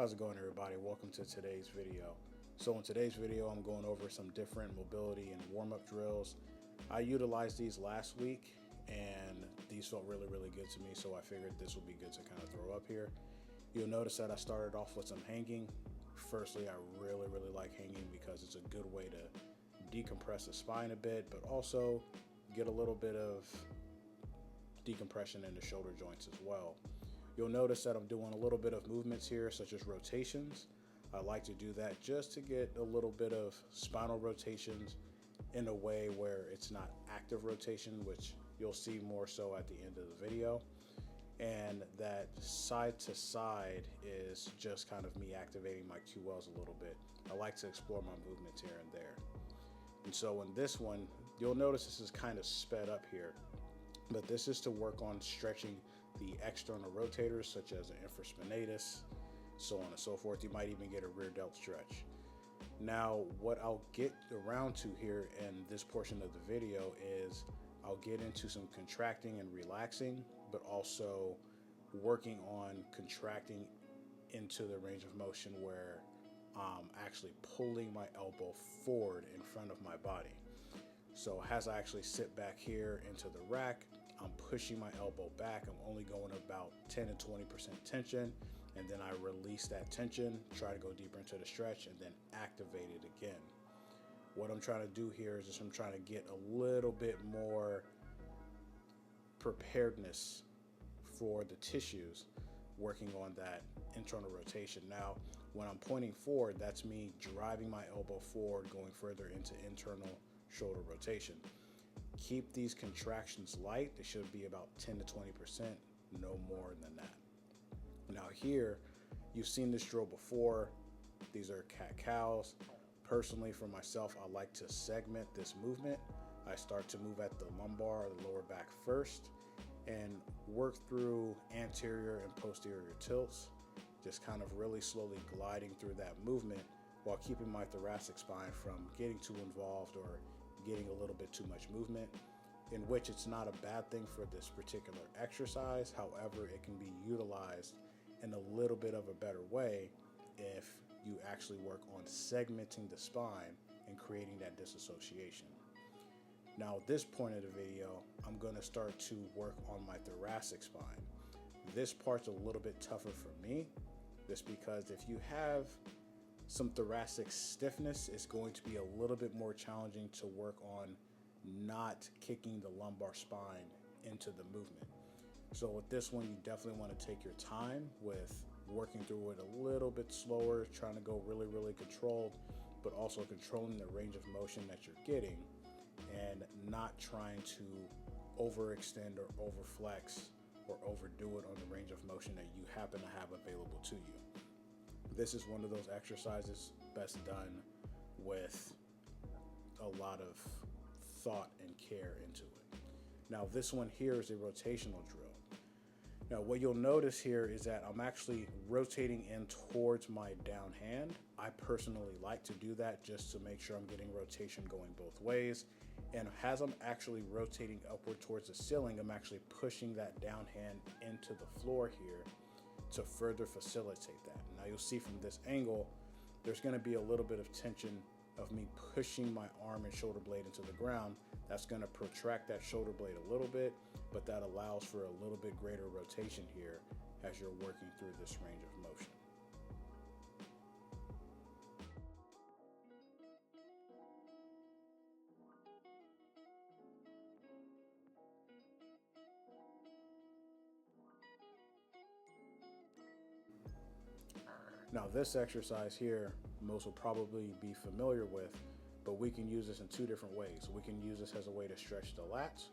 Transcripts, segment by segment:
How's it going, everybody? Welcome to today's video. So in today's video, I'm going over some different mobility and warm-up drills. I utilized these last week and these felt really good to me, so I figured this would be good to kind of throw up here. You'll notice that I started off with some hanging. Firstly, I really like hanging because it's a good way to decompress the spine a bit, but also get a little bit of decompression in the shoulder joints as well. You'll notice that I'm doing a little bit of movements here, such as rotations. I like to do that just to get a little bit of spinal rotations in a way where it's not active rotation, which you'll see more so at the end of the video. And that side to side is just kind of me activating my QLs a little bit. I like to explore my movements here and there. And so in this one, you'll notice this is kind of sped up here, but this is to work on stretching the external rotators such as the infraspinatus, so on and so forth. You might even get a rear delt stretch. Now, what I'll get around to here in this portion of the video is I'll get into some contracting and relaxing, but also working on contracting into the range of motion where I'm actually pulling my elbow forward in front of my body. So as I actually sit back here into the rack, I'm pushing my elbow back. I'm only going about 10 to 20% tension, and then I release that tension, try to go deeper into the stretch, and then activate it again. What I'm trying to do here is just I'm trying to get a little bit more preparedness for the tissues, working on that internal rotation. Now, when I'm pointing forward, that's me driving my elbow forward, going further into internal shoulder rotation. Keep these contractions light. They should be about 10 to 20%, no more than that. Now here, you've seen this drill before. These are cat-cows. Personally, for myself, I like to segment this movement. I start to move at the lumbar or the lower back first and work through anterior and posterior tilts, just kind of really slowly gliding through that movement while keeping my thoracic spine from getting too involved or getting a little bit too much movement, in which it's not a bad thing for this particular exercise. However, it can be utilized in a little bit of a better way if you actually work on segmenting the spine and creating that disassociation. Now, at this point of the video, I'm going to start to work on my thoracic spine. This part's a little bit tougher for me, just because if you have some thoracic stiffness, it's going to be a little bit more challenging to work on not kicking the lumbar spine into the movement. So with this one, you definitely want to take your time with working through it a little bit slower, trying to go really controlled, but also controlling the range of motion that you're getting and not trying to overextend or overflex or overdo it on the range of motion that you happen to have available to you. This is one of those exercises best done with a lot of thought and care into it. Now, this one here is a rotational drill. Now, what you'll notice here is that I'm actually rotating in towards my down hand. I personally like to do that just to make sure I'm getting rotation going both ways. And as I'm actually rotating upward towards the ceiling, I'm actually pushing that down hand into the floor here to further facilitate that. Now you'll see from this angle, there's going to be a little bit of tension of me pushing my arm and shoulder blade into the ground. That's going to protract that shoulder blade a little bit, but that allows for a little bit greater rotation here as you're working through this range of motion. Now this exercise here, most will probably be familiar with, but we can use this in two different ways. We can use this as a way to stretch the lats,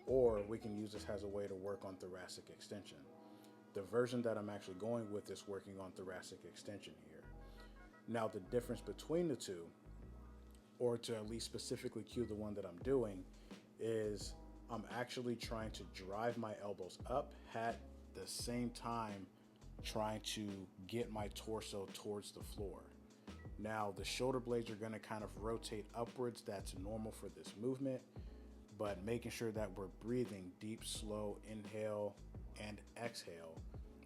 or we can use this as a way to work on thoracic extension. The version that I'm actually going with is working on thoracic extension here. Now the difference between the two, or to at least specifically cue the one that I'm doing, is I'm actually trying to drive my elbows up at the same time trying to get my torso towards the floor. Now the shoulder blades are going to kind of rotate upwards. That's normal for this movement, but making sure that we're breathing deep, slow inhale and exhale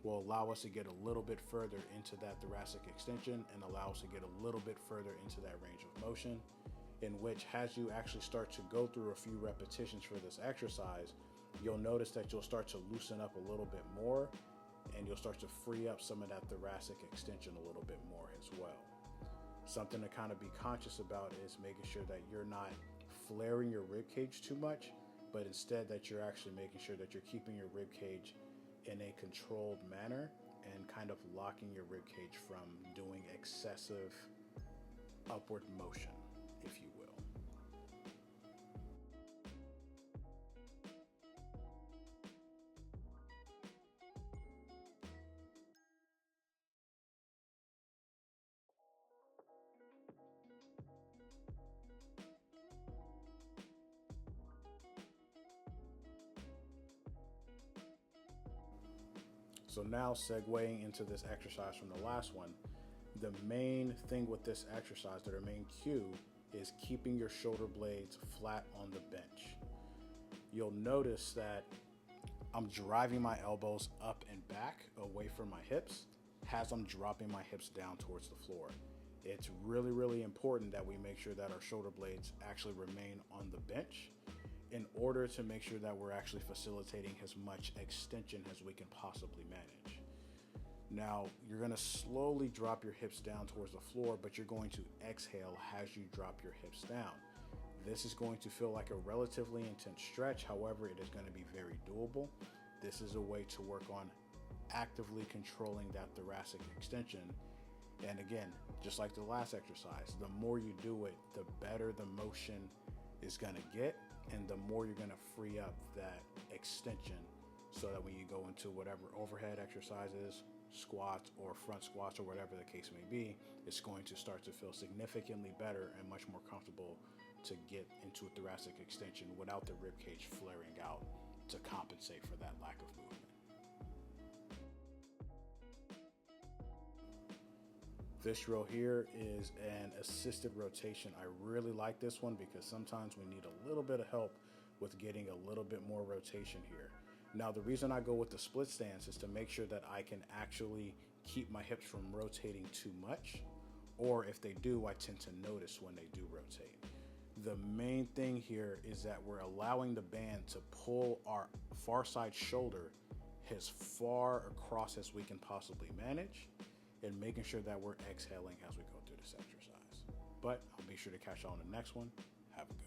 will allow us to get a little bit further into that thoracic extension and allow us to get a little bit further into that range of motion, in which as you actually start to go through a few repetitions for this exercise, you'll notice that you'll start to loosen up a little bit more and you'll start to free up some of that thoracic extension a little bit more as well. Something to kind of be conscious about is making sure that you're not flaring your rib cage too much, but instead that you're actually making sure that you're keeping your rib cage in a controlled manner and kind of locking your rib cage from doing excessive upward motion, if you will. So now segueing into this exercise from the last one, the main thing with this exercise, or the main cue, is keeping your shoulder blades flat on the bench. You'll notice that I'm driving my elbows up and back away from my hips as I'm dropping my hips down towards the floor. It's really, really important that we make sure that our shoulder blades actually remain on the bench in order to make sure that we're actually facilitating as much extension as we can possibly manage. Now, you're going to slowly drop your hips down towards the floor, but you're going to exhale as you drop your hips down. This is going to feel like a relatively intense stretch. However, it is going to be very doable. This is a way to work on actively controlling that thoracic extension. And again, just like the last exercise, the more you do it, the better the motion is going to get, and the more you're going to free up that extension so that when you go into whatever overhead exercises, squats or front squats or whatever the case may be, it's going to start to feel significantly better and much more comfortable to get into a thoracic extension without the rib cage flaring out to compensate for that lack of movement. This drill here is an assisted rotation. I really like this one because sometimes we need a little bit of help with getting a little bit more rotation here. Now, the reason I go with the split stance is to make sure that I can actually keep my hips from rotating too much, or if they do, I tend to notice when they do rotate. The main thing here is that we're allowing the band to pull our far side shoulder as far across as we can possibly manage, and making sure that we're exhaling as we go through this exercise. But I'll be sure to catch you on the next one. Have a good one.